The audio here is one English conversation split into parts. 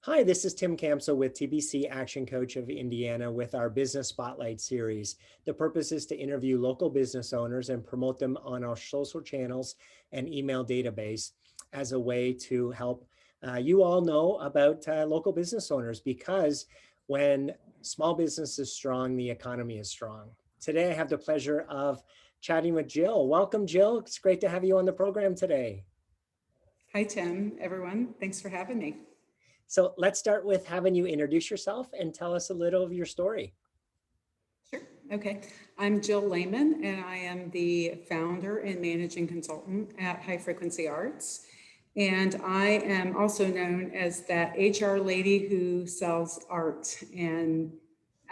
Hi, this is Tim Campbell with TBC Action Coach of Indiana with our Business Spotlight series. The purpose is to interview local business owners and promote them on our social channels and email database as a way to help you all know about local business owners, because when small business is strong, the economy is strong. Today, I have the pleasure of chatting with Jill. Welcome, Jill. It's great to have you on the program today. Hi, Tim, everyone. Thanks for having me. So let's start with having you introduce yourself and tell us a little of your story. Sure. Okay. I'm Jill Lehman, and I am the founder and managing consultant at High Frequency Arts. And I am also known as that HR lady who sells art and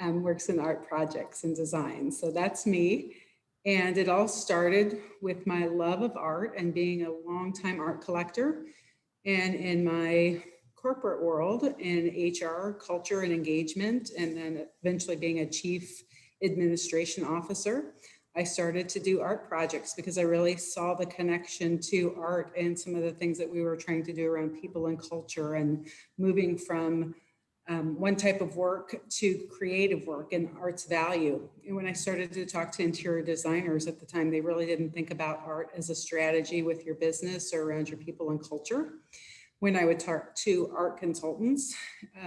works in art projects and design. So that's me. And it all started with my love of art and being a longtime art collector. And in my corporate world in HR, culture and engagement, and then eventually being a chief administration officer, I started to do art projects because I really saw the connection to art and some of the things that we were trying to do around people and culture and moving from one type of work to creative work and art's value. And when I started to talk to interior designers at the time, they really didn't think about art as a strategy with your business or around your people and culture. When I would talk to art consultants,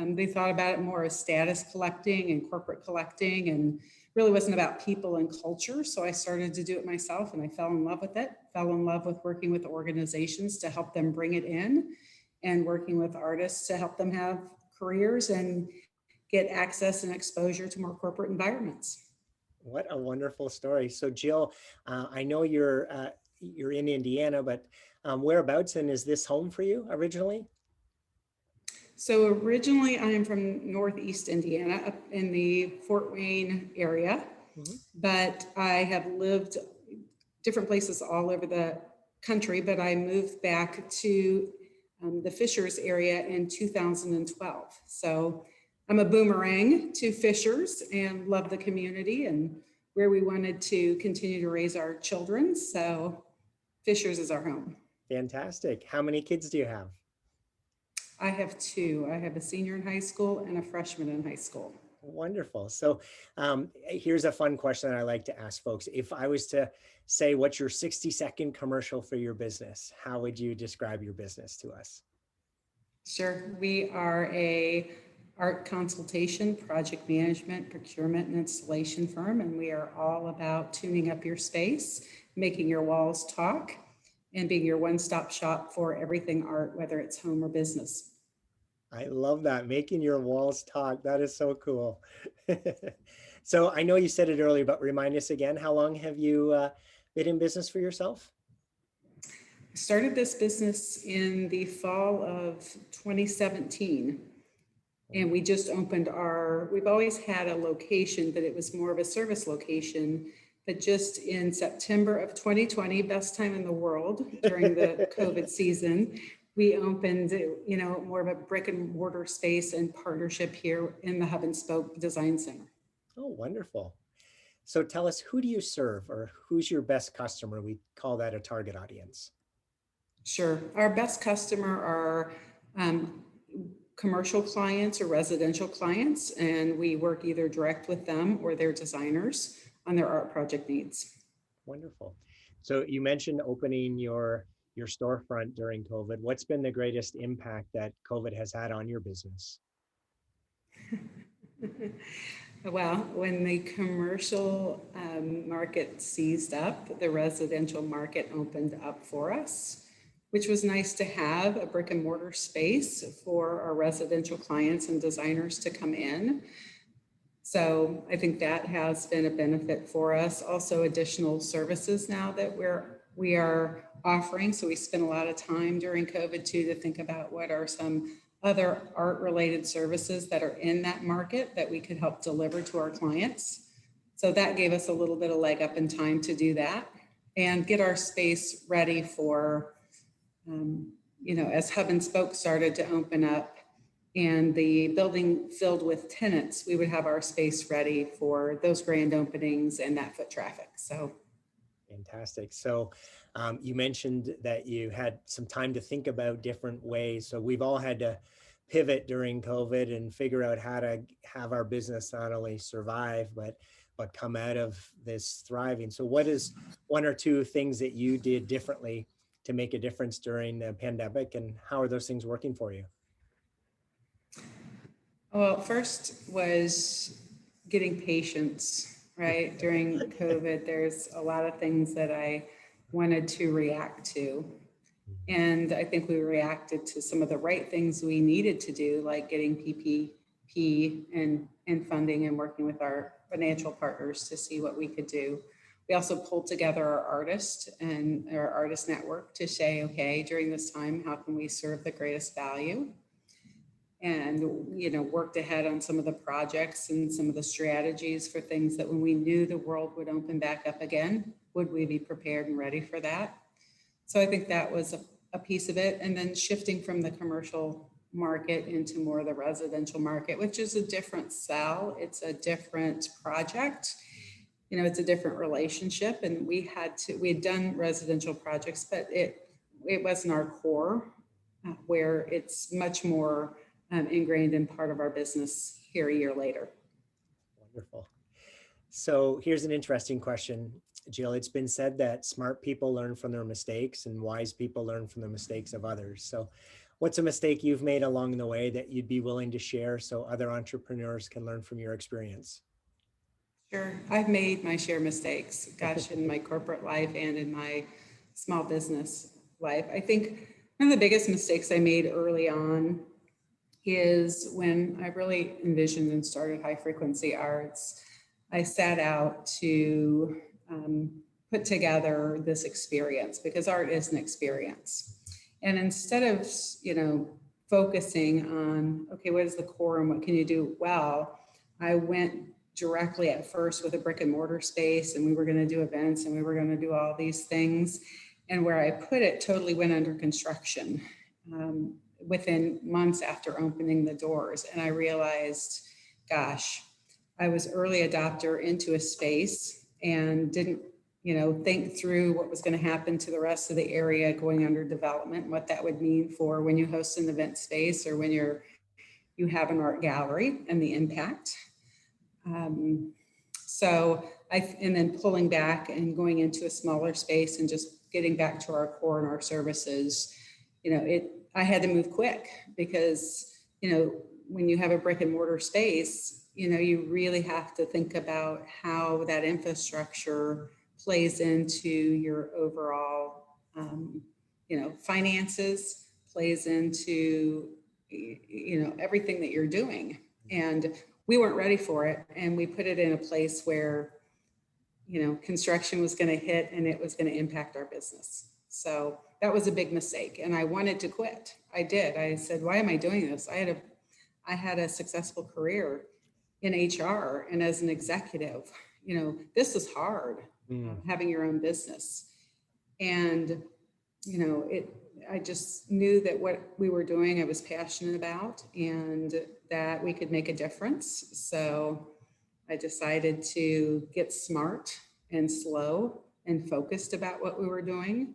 they thought about it more as status collecting and corporate collecting, and really wasn't about people and culture. So I started to do it myself, and I fell in love with it, fell in love with working with organizations to help them bring it in, and working with artists to help them have careers and get access and exposure to more corporate environments. What a wonderful story. So Jill, I know you're in Indiana, but whereabouts, and is this home for you originally? So originally I am from Northeast Indiana, up in the Fort Wayne area, Mhm. but I have lived different places all over the country, but I moved back to the Fishers area in 2012. So I'm a boomerang to Fishers and love the community and where we wanted to continue to raise our children. So Fishers is our home. Fantastic. How many kids do you have? I have two. I have a senior in high school and a freshman in high school. Wonderful. So here's a fun question that I like to ask folks. If I was to say, what's your 60-second commercial for your business, how would you describe your business to us? Sure. We are a art consultation, project management, procurement, and installation firm, and we are all about tuning up your space, making your walls talk, and being your one-stop shop for everything art, whether it's home or business. I love that. Making your walls talk. That is so cool. So I know you said it earlier, but remind us again, how long have you been in business for yourself? I started this business in the fall of 2017. And we just opened we've always had a location, but it was more of a service location. But just in September of 2020, best time in the world during the COVID season, we opened, more of a brick and mortar space and partnership here in the Hub and Spoke Design Center. Oh, wonderful. So tell us, who do you serve, or who's your best customer? We call that a target audience. Sure. Our best customer are commercial clients or residential clients, and we work either direct with them or their designers on their art project needs. Wonderful. So you mentioned opening your storefront during COVID. What's been the greatest impact that COVID has had on your business? Well, when the commercial market seized up, the residential market opened up for us, which was nice to have a brick and mortar space for our residential clients and designers to come in. So I think that has been a benefit for us. Also, additional services now that we are offering. So we spent a lot of time during COVID too to think about what are some other art related services that are in that market that we could help deliver to our clients. So that gave us a little bit of leg up in time to do that and get our space ready for, as Hub and Spoke started to open up and the building filled with tenants, we would have our space ready for those grand openings and that foot traffic. So Fantastic. So you mentioned that you had some time to think about different ways. So we've all had to pivot during COVID and figure out how to have our business not only survive, but come out of this thriving. So what is one or two things that you did differently to make a difference during the pandemic, and how are those things working for you? Well, first was getting patience, right? During COVID, there's a lot of things that I wanted to react to. And I think we reacted to some of the right things we needed to do, like getting PPP and funding and working with our financial partners to see what we could do. We also pulled together our artists and our artist network to say, okay, during this time, how can we serve the greatest value? And, worked ahead on some of the projects and some of the strategies for things that when we knew the world would open back up again, would we be prepared and ready for that? So I think that was a piece of it. And then shifting from the commercial market into more of the residential market, which is a different sell. It's a different project. It's a different relationship. And we had done residential projects, but it wasn't our core, where it's much more ingrained in part of our business here a year later. Wonderful. So here's an interesting question, Jill. It's been said that smart people learn from their mistakes and wise people learn from the mistakes of others. So what's a mistake you've made along the way that you'd be willing to share so other entrepreneurs can learn from your experience? Sure. I've made my share of mistakes, gosh, in my corporate life and in my small business life. I think one of the biggest mistakes I made early on is when I really envisioned and started High Frequency Arts. I set out to put together this experience, because art is an experience. And instead of, focusing on, okay, what is the core and what can you do well, I went directly at first with a brick and mortar space, and we were going to do events and we were going to do all these things. And where I put it totally went under construction within months after opening the doors. And I realized, gosh, I was early adopter into a space and didn't, think through what was going to happen to the rest of the area going under development, and what that would mean for when you host an event space or when you have an art gallery and the impact. And then pulling back and going into a smaller space and just getting back to our core and our services, I had to move quick, because, when you have a brick and mortar space, you really have to think about how that infrastructure plays into your overall, finances, plays into, everything that you're doing. And we weren't ready for it. And we put it in a place where, construction was going to hit and it was going to impact our business. So that was a big mistake. And I wanted to quit. I did. I said, why am I doing this? I had a successful career in HR and as an executive. This is hard, having your own business. And, I just knew that what we were doing, I was passionate about, and that we could make a difference. So I decided to get smart and slow and focused about what we were doing,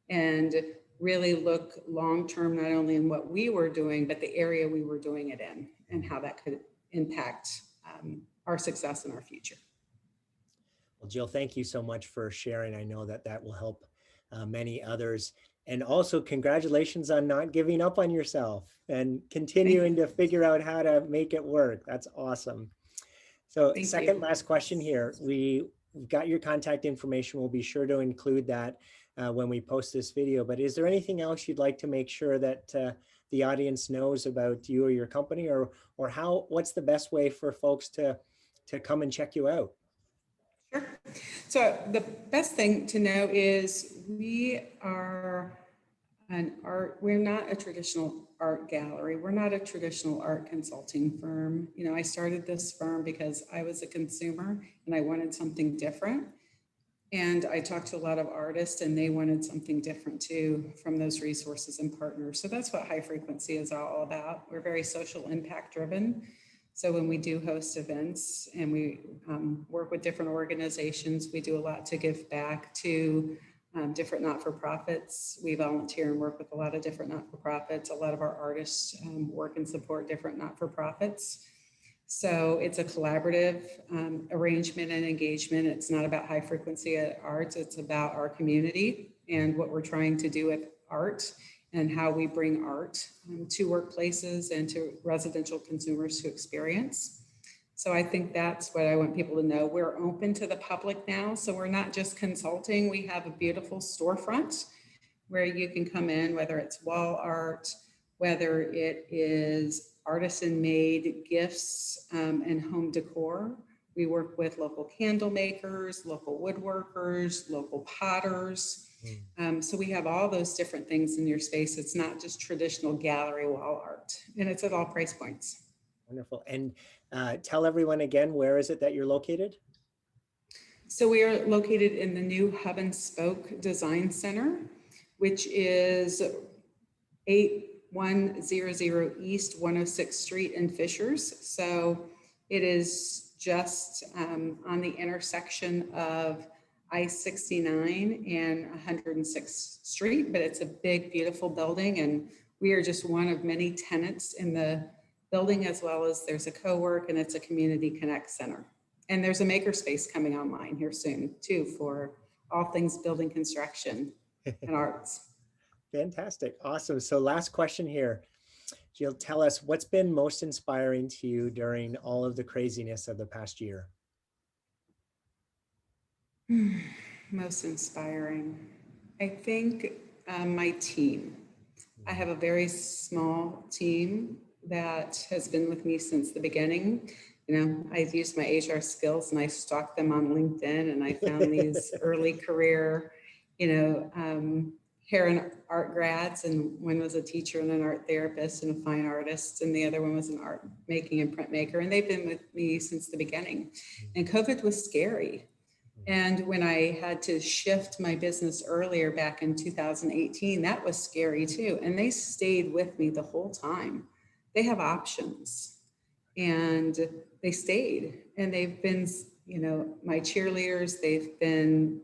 and really look long-term, not only in what we were doing, but the area we were doing it in and how that could impact our success in our future. Well, Jill, thank you so much for sharing. I know that will help many others. And also congratulations on not giving up on yourself and continuing to figure out how to make it work. That's awesome. So last question here. We've got your contact information. We'll be sure to include that when we post this video. But is there anything else you'd like to make sure that the audience knows about you or your company, or what's the best way for folks to come and check you out? Sure. So the best thing to know is we're not a traditional art gallery. We're not a traditional art consulting firm. I started this firm because I was a consumer and I wanted something different. And I talked to a lot of artists and they wanted something different too from those resources and partners. So that's what High Frequency is all about. We're very social impact driven. So when we do host events and we work with different organizations, we do a lot to give back to different not-for-profits. We volunteer and work with a lot of different not-for-profits. A lot of our artists work and support different not-for-profits. So it's a collaborative arrangement and engagement. It's not about high frequency arts. It's about our community and what we're trying to do with art and how we bring art to workplaces and to residential consumers to experience. So I think that's what I want people to know. We're open to the public now. So we're not just consulting. We have a beautiful storefront where you can come in, whether it's wall art, whether it is artisan made gifts and home decor. We work with local candle makers, local woodworkers, local potters. So we have all those different things in your space. It's not just traditional gallery wall art, and it's at all price points. Wonderful. And tell everyone again, where is it that you're located? So we are located in the new Hub and Spoke Design Center, which is 8100 East 106th Street in Fishers. So it is just on the intersection of I-69 and 106th Street, but it's a big, beautiful building. And we are just one of many tenants in the building, as well as there's a co-work and it's a community connect center. And there's a makerspace coming online here soon too, for all things building construction and arts. Fantastic. Awesome. So last question here. Jill, tell us what's been most inspiring to you during all of the craziness of the past year? Most inspiring. I think my team. I have a very small team that has been with me since the beginning. You know, I've used my HR skills and I stalked them on LinkedIn, and I found these early career, hair and art grads, and one was a teacher and an art therapist and a fine artist, and the other one was an art making and printmaker, and they've been with me since the beginning. And COVID was scary. And when I had to shift my business earlier back in 2018, that was scary too. And they stayed with me the whole time. They have options, and they stayed, and they've been, my cheerleaders. They've been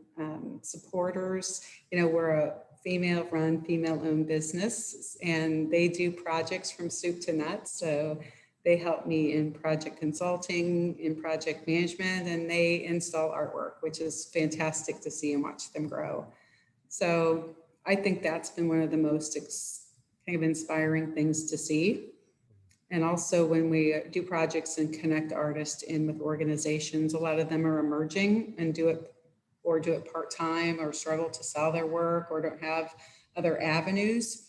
supporters. We're a female-run, female-owned business, and they do projects from soup to nuts. So they help me in project consulting, in project management, and they install artwork, which is fantastic to see and watch them grow. So I think that's been one of the most kind of inspiring things to see. And also when we do projects and connect artists in with organizations, a lot of them are emerging and do it part-time, or struggle to sell their work, or don't have other avenues.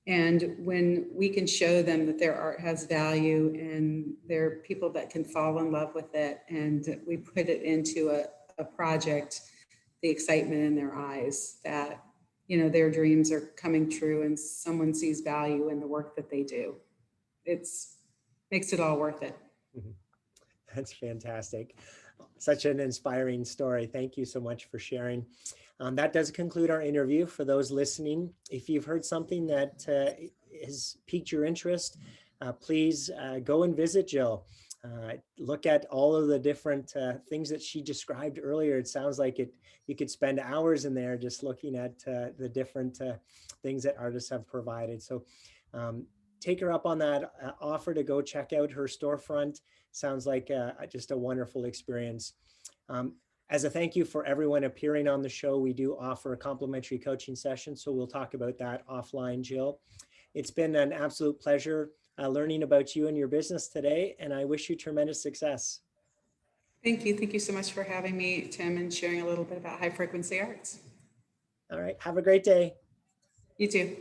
And when we can show them that their art has value and there are people that can fall in love with it, and we put it into a project, the excitement in their eyes that, their dreams are coming true and someone sees value in the work that they do. Makes it all worth it. That's fantastic. Such an inspiring story. Thank you so much for sharing. That does conclude our interview. For those listening, if you've heard something that has piqued your interest, please go and visit Jill. Look at all of the different things that she described earlier. It sounds like you could spend hours in there just looking at the different things that artists have provided. So take her up on that offer to go check out her storefront. Sounds like just a wonderful experience. As a thank you for everyone appearing on the show, we do offer a complimentary coaching session, so we'll talk about that offline, Jill. It's been an absolute pleasure learning about you and your business today, and I wish you tremendous success. Thank you. Thank you so much for having me, Tim, and sharing a little bit about high frequency arts. All right. Have a great day. You too.